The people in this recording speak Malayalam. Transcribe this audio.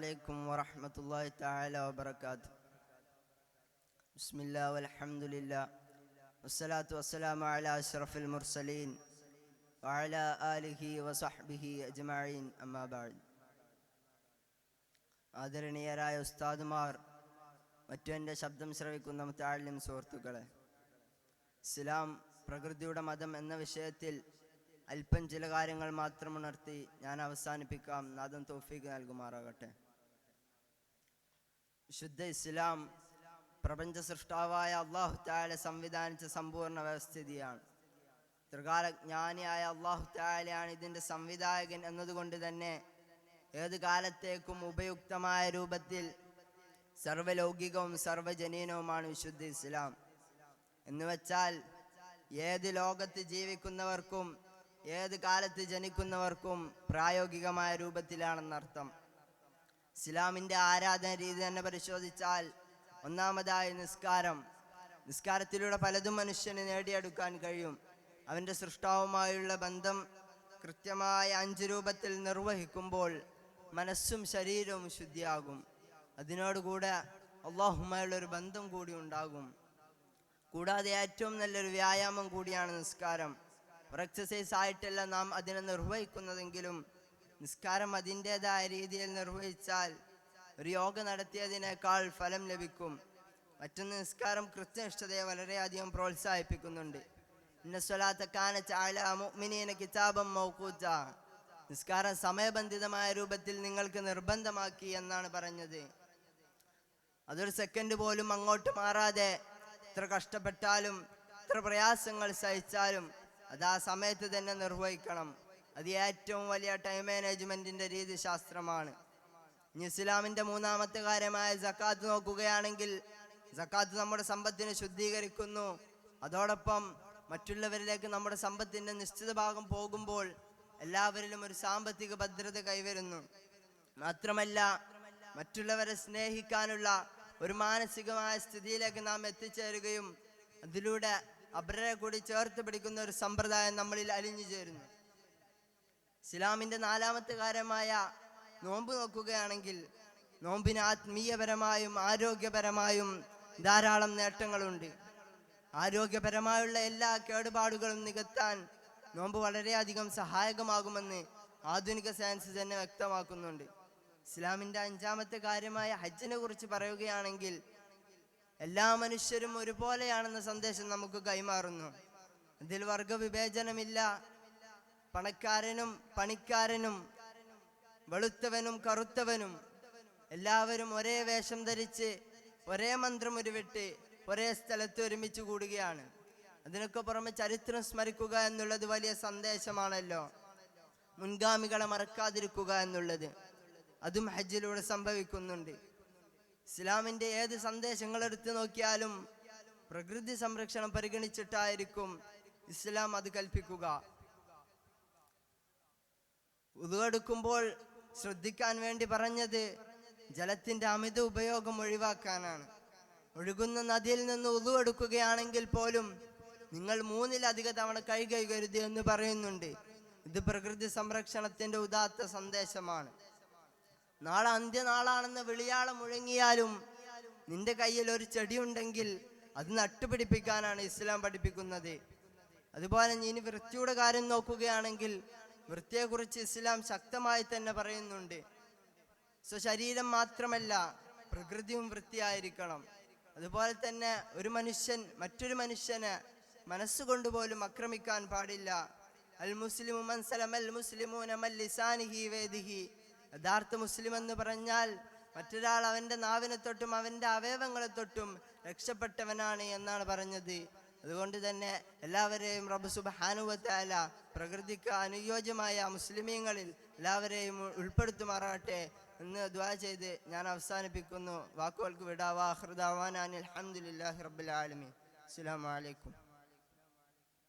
عليكم ورحمة الله تعالى وبركاته. بسم الله والحمد لله والصلاة والسلام على أشرف المرسلين وعلى آله وصحبه أجمعين أما بعد. ആദരണീയരായ ഉസ്താദുമാർ, മറ്റു എൻ്റെ ശബ്ദം ശ്രവിക്കുന്ന മുതഅല്ലിം സുഹൃത്തുക്കളെ, ഇസ്ലാം പ്രകൃതിയുടെ മതം എന്ന വിഷയത്തിൽ അല്പം ചില കാര്യങ്ങൾ മാത്രം ഉണർത്തി ഞാൻ അവസാനിപ്പിക്കാം. നാഥൻ തൗഫീഖ് നൽകുമാറാകട്ടെ. വിശുദ്ധ ഇസ്ലാം പ്രപഞ്ച സൃഷ്ടാവായ അല്ലാഹു തആല സംവിധാനിച്ച സമ്പൂർണ്ണ വ്യവസ്ഥിതിയാണ്. ത്രികാലജ്ഞാനിയായ അല്ലാഹു തആലയാണ് ഇതിൻ്റെ സംവിധായകൻ എന്നതുകൊണ്ട് തന്നെ ഏത് കാലത്തേക്കും ഉപയുക്തമായ രൂപത്തിൽ സർവ്വലൗകികവും സർവ്വജനീനവുമാണ് വിശുദ്ധ ഇസ്ലാം. എന്നുവെച്ചാൽ ഏത് ലോകത്ത് ജീവിക്കുന്നവർക്കും ഏത് കാലത്ത് ജനിക്കുന്നവർക്കും പ്രായോഗികമായ രൂപത്തിലാണെന്നർത്ഥം. ഇസ്ലാമിൻ്റെ ആരാധന രീതി തന്നെ പരിശോധിച്ചാൽ ഒന്നാമതായി നിസ്കാരത്തിലൂടെ പലതും മനുഷ്യന് നേടിയെടുക്കാൻ കഴിയും. അവൻ്റെ സൃഷ്ടാവുമായുള്ള ബന്ധം കൃത്യമായ 5 രൂപത്തിൽ നിർവഹിക്കുമ്പോൾ മനസ്സും ശരീരവും ശുദ്ധിയാകും. അതിനോടുകൂടെ അല്ലാഹുമായുള്ളൊരു ബന്ധം കൂടി ഉണ്ടാകും. കൂടാതെ ഏറ്റവും നല്ലൊരു വ്യായാമം കൂടിയാണ് നിസ്കാരം. ഒരു എക്സസൈസ് ആയിട്ടല്ല നാം അതിനെ നിർവഹിക്കുന്നതെങ്കിലും നിസ്കാരം അതിൻ്റെതായ രീതിയിൽ നിർവഹിച്ചാൽ ഒരു യോഗ നടത്തിയതിനേക്കാൾ ഫലം ലഭിക്കും. മറ്റൊന്ന്, നിസ്കാരം കൃത്യനിഷ്ഠതയെ വളരെയധികം പ്രോത്സാഹിപ്പിക്കുന്നുണ്ട്. ഇന്ന സ്വലാത്ത കാനത്ത് അലാ മുഅ്മിനീന കിതാബൻ മൗഖൂത. നിസ്കാരം സമയബന്ധിതമായ രൂപത്തിൽ നിങ്ങൾക്ക് നിർബന്ധമാക്കി എന്നാണ് പറഞ്ഞത്. അതൊരു സെക്കൻഡ് പോലും അങ്ങോട്ട് മാറാതെ എത്ര കഷ്ടപ്പെട്ടാലും എത്ര പ്രയാസങ്ങൾ സഹിച്ചാലും അത് ആ സമയത്ത് തന്നെ നിർവഹിക്കണം. അത് ഏറ്റവും വലിയ ടൈം മാനേജ്മെന്റിന്റെ രീതിശാസ്ത്രമാണ്. ഇനി ഇസ്ലാമിന്റെ മൂന്നാമത്തെ കാര്യമായ സക്കാത്ത് നോക്കുകയാണെങ്കിൽ, സക്കാത്ത് നമ്മുടെ സമ്പത്തിനെ ശുദ്ധീകരിക്കുന്നു. അതോടൊപ്പം മറ്റുള്ളവരിലേക്ക് നമ്മുടെ സമ്പത്തിന്റെ നിശ്ചിത ഭാഗം പോകുമ്പോൾ എല്ലാവരിലും ഒരു സാമ്പത്തിക ഭദ്രത കൈവരുന്നു. മാത്രമല്ല, മറ്റുള്ളവരെ സ്നേഹിക്കാനുള്ള ഒരു മാനസികമായ സ്ഥിതിയിലേക്ക് നാം എത്തിച്ചേരുകയും അതിലൂടെ അവരെ കൂടി ചേർത്ത് പിടിക്കുന്ന ഒരു സമ്പ്രദായം നമ്മളിൽ അലിഞ്ഞു ചേരുന്നു. ഇസ്ലാമിന്റെ നാലാമത്തെ കാര്യമായ നോമ്പ് നോക്കുകയാണെങ്കിൽ, നോമ്പിന് ആത്മീയപരമായും ആരോഗ്യപരമായും ധാരാളം നേട്ടങ്ങളുണ്ട്. ആരോഗ്യപരമായുള്ള എല്ലാ കേടുപാടുകളും നികത്താൻ നോമ്പ് വളരെയധികം സഹായകമാകുമെന്ന് ആധുനിക സയൻസ് തന്നെ വ്യക്തമാക്കുന്നുണ്ട്. ഇസ്ലാമിന്റെ 5-ാമത്തെ കാര്യമായ ഹജ്ജിനെ കുറിച്ച് പറയുകയാണെങ്കിൽ, എല്ലാ മനുഷ്യരും ഒരുപോലെയാണെന്ന സന്ദേശം നമുക്ക് കൈമാറുന്നു. ഇതിൽ വർഗവിവേചനമില്ല. പണക്കാരനും പണിക്കാരനും വെളുത്തവനും കറുത്തവനും എല്ലാവരും ഒരേ വേഷം ധരിച്ച് ഒരേ മന്ത്രം ഉരുവിട്ട് ഒരേ സ്ഥലത്ത് ഒരുമിച്ച് കൂടുകയാണ്. അതിനൊക്കെ പുറമെ ചരിത്രം സ്മരിക്കുക എന്നുള്ളത് വലിയ സന്ദേശമാണല്ലോ. മുൻഗാമികളെ മറക്കാതിരിക്കുക എന്നുള്ളത് അതും ഹജ്ജിലൂടെ സംഭവിക്കുന്നുണ്ട്. ഇസ്ലാമിന്റെ ഏത് സന്ദേശങ്ങൾ എടുത്തു നോക്കിയാലും പ്രകൃതി സംരക്ഷണം പരിഗണിച്ചിട്ടായിരിക്കും ഇസ്ലാം അത് കൽപ്പിക്കുക. വുളു എടുക്കുമ്പോൾ ശ്രദ്ധിക്കാൻ വേണ്ടി പറഞ്ഞത് ജലത്തിന്റെ അമിത ഉപയോഗം ഒഴിവാക്കാനാണ്. ഒഴുകുന്ന നദിയിൽ നിന്ന് വുളു എടുക്കുകയാണെങ്കിൽ പോലും നിങ്ങൾ 3-ലധിക തവണ കൈ കഴുകരുത് എന്ന് പറയുന്നുണ്ട്. ഇത് പ്രകൃതി സംരക്ഷണത്തിന്റെ ഉദാത്ത സന്ദേശമാണ്. നാളെ അന്ത്യനാളാണെന്ന് വിളിയാളം മുഴങ്ങിയാലും നിന്റെ കയ്യിൽ ഒരു ചെടി ഉണ്ടെങ്കിൽ അത് നട്ടുപിടിപ്പിക്കാനാണ് ഇസ്ലാം പഠിപ്പിക്കുന്നത്. അതുപോലെ ഇനി വൃത്തിയുടെ കാര്യം നോക്കുകയാണെങ്കിൽ, വൃത്തിയെക്കുറിച്ച് ഇസ്ലാം ശക്തമായി തന്നെ പറയുന്നുണ്ട്. സ്വശരീരം മാത്രമല്ല, പ്രകൃതിയും വൃത്തിയായിരിക്കണം. അതുപോലെ തന്നെ ഒരു മനുഷ്യൻ മറ്റൊരു മനുഷ്യനെ മനസ്സുകൊണ്ട് പോലും ആക്രമിക്കാൻ പാടില്ല. അൽ മുസ്ലിമു മൻ സലമൽ മുസ്ലിമൂന മൻ ലിസാനിഹി വയദിഹി. യഥാർത്ഥ മുസ്ലിം എന്ന് പറഞ്ഞാൽ മറ്റൊരാൾ അവൻ്റെ നാവിനെ തൊട്ടും അവൻ്റെ അവയവങ്ങളെ തൊട്ടും രക്ഷപ്പെട്ടവനാണ് എന്നാണ് പറഞ്ഞത്. അതുകൊണ്ട് തന്നെ എല്ലാവരെയും റബ്ബ് സുബ്ഹാനഹു വ തആല പ്രകൃതിക്ക് അനുയോജ്യമായ മുസ്ലിമീങ്ങളിൽ എല്ലാവരെയും ഉൾപ്പെടുത്തുമാറാകട്ടെ എന്ന് ദുആ ചെയ്ത് ഞാൻ അവസാനിപ്പിക്കുന്നു. വാക്കുകൾക്ക് വിടാ. വാഖിറു ദഅവാനാ അൽഹംദുലില്ലാഹി റബ്ബിൽ ആലമീൻ. അസ്സലാമു അലൈക്കും.